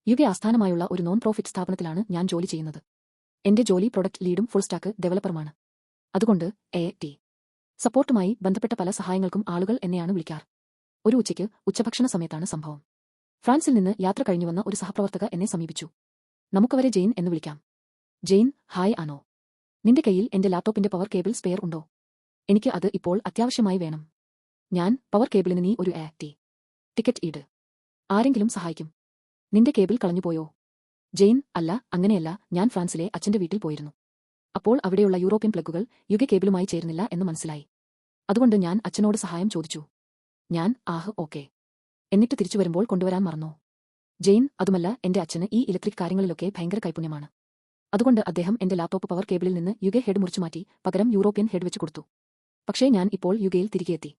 UK ആസ്ഥാനമായുള്ള ഒരു non profit സ്ഥാപനത്തിലാണ് ഞാൻ ജോലി ചെയ്യുന്നത്. എന്റെ ജോലി പ്രൊഡക്റ്റ് ലീഡും ഫുൾ സ്റ്റാക്ക് ഡെവലപ്പറുമാണ്. അതുകൊണ്ട് ടി സപ്പോർട്ടുമായി ബന്ധപ്പെട്ട പല സഹായങ്ങൾക്കും ആളുകൾ എന്നെയാണ് വിളിക്കാറ്. ഒരു ഉച്ചയ്ക്ക് ഉച്ചഭക്ഷണ സമയത്താണ് സംഭവം. ഫ്രാൻസിൽ നിന്ന് യാത്ര കഴിഞ്ഞുവന്ന ഒരു സഹപ്രവർത്തക എന്നെ സമീപിച്ചു. നമുക്കവരെ ജെയിൻ എന്ന് വിളിക്കാം. ജെയിൻ, ഹായ് ആണോ? നിന്റെ കയ്യിൽ എന്റെ ലാപ്ടോപ്പിന്റെ പവർ കേബിൾ സ്പെയർ ഉണ്ടോ? എനിക്ക് അത് ഇപ്പോൾ അത്യാവശ്യമായി വേണം. ഞാൻ പവർ കേബിളിന് നീ ഒരു ടിക്കറ്റ് ഇട്. ആരെങ്കിലും സഹായിക്കും. നിന്റെ കേബിൾ കളഞ്ഞുപോയോ? ജെയിൻ, അല്ല, അങ്ങനെയല്ല, ഞാൻ ഫ്രാൻസിലെ അച്ഛന്റെ വീട്ടിൽ പോയിരുന്നു. അപ്പോൾ അവിടെയുള്ള യൂറോപ്യൻ പ്ലഗുകൾ യുകെ കേബിളുമായി ചേരുന്നില്ല എന്ന് മനസ്സിലായി. അതുകൊണ്ട് ഞാൻ അച്ഛനോട് സഹായം ചോദിച്ചു. ഞാൻ ഓക്കെ. എന്നിട്ട് തിരിച്ചു വരുമ്പോൾ കൊണ്ടുവരാൻ മറന്നോ? ജെയിൻ, അതുമല്ല, എന്റെ അച്ഛന് ഈ ഇലക്ട്രിക് കാര്യങ്ങളിലൊക്കെ ഭയങ്കര കൈപുണ്യമാണ്. അതുകൊണ്ട് അദ്ദേഹം എന്റെ ലാപ്ടോപ്പ് പവർ കേബിളിൽ നിന്ന് യുകെ ഹെഡ് മുറിച്ചുമാറ്റി പകരം യൂറോപ്യൻ ഹെഡ് വെച്ച് കൊടുത്തു. പക്ഷേ ഞാൻ ഇപ്പോൾ യുകെയിൽ തിരികെ എത്തി.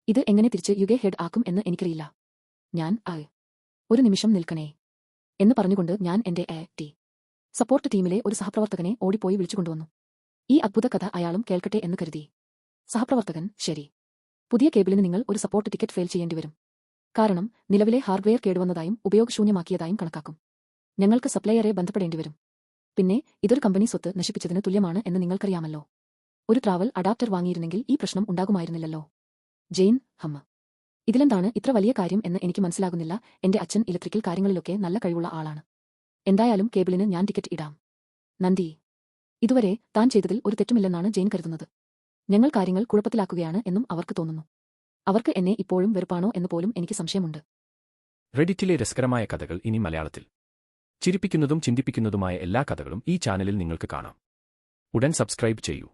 ഇത് എങ്ങനെ തിരിച്ച് യുകെ ഹെഡ് ആക്കും എന്ന് എനിക്കറിയില്ല. ഞാൻ ഒരു നിമിഷം നിൽക്കണേ എന്ന് പറഞ്ഞുകൊണ്ട് ഞാൻ എന്റെ സപ്പോർട്ട് ടീമിലെ ഒരു സഹപ്രവർത്തകനെ ഓടിപ്പോയി വിളിച്ചുകൊണ്ടുവന്നു. ഈ അദ്ഭുത കഥ അയാളും കേൾക്കട്ടെ എന്ന് കരുതി. സഹപ്രവർത്തകൻ, ശരി. പുതിയ കേബിളിന് നിങ്ങൾ ഒരു സപ്പോർട്ട് ടിക്കറ്റ് ഫയൽ ചെയ്യേണ്ടിവരും. കാരണം നിലവിലെ ഹാർഡ്വെയർ കേടുവന്നതായും ഉപയോഗശൂന്യമാക്കിയതായും കണക്കാക്കും. ഞങ്ങൾക്ക് സപ്ലയറെ ബന്ധപ്പെടേണ്ടിവരും. പിന്നെ ഇതൊരു കമ്പനി സ്വത്ത് നശിപ്പിച്ചതിന് തുല്യമാണ് എന്ന് നിങ്ങൾക്കറിയാമല്ലോ. ഒരു ട്രാവൽ അഡാപ്റ്റർ വാങ്ങിയിരുന്നെങ്കിൽ ഈ പ്രശ്നം ഉണ്ടാകുമായിരുന്നില്ലല്ലോ. ജെയിൻ, ഇതിലെന്താണ് ഇത്ര വലിയ കാര്യം എന്ന് എനിക്ക് മനസ്സിലാകുന്നില്ല. എന്റെ അച്ഛൻ ഇലക്ട്രിക്കൽ കാര്യങ്ങളിലൊക്കെ നല്ല കഴിവുള്ള ആളാണ്. എന്തായാലും കേബിളിന് ഞാൻ ടിക്കറ്റ് ഇടാം. നന്ദി. ഇതുവരെ താൻ ചെയ്തതിൽ ഒരു തെറ്റുമില്ലെന്നാണ് ജെയിൻ കരുതുന്നത്. ഞങ്ങൾ കാര്യങ്ങൾ കുഴപ്പത്തിലാക്കുകയാണ് എന്നും അവർക്ക് തോന്നുന്നു. അവർക്ക് എന്നെ ഇപ്പോഴും വെറുപ്പാണോ എന്ന് പോലും എനിക്ക് സംശയമുണ്ട്. റെഡിറ്റിലെ രസകരമായ കഥകൾ ഇനി മലയാളത്തിൽ. ചിരിപ്പിക്കുന്നതും ചിന്തിപ്പിക്കുന്നതുമായ എല്ലാ കഥകളും ഈ ചാനലിൽ നിങ്ങൾക്ക് കാണാം. ഉടൻ സബ്സ്ക്രൈബ് ചെയ്യൂ.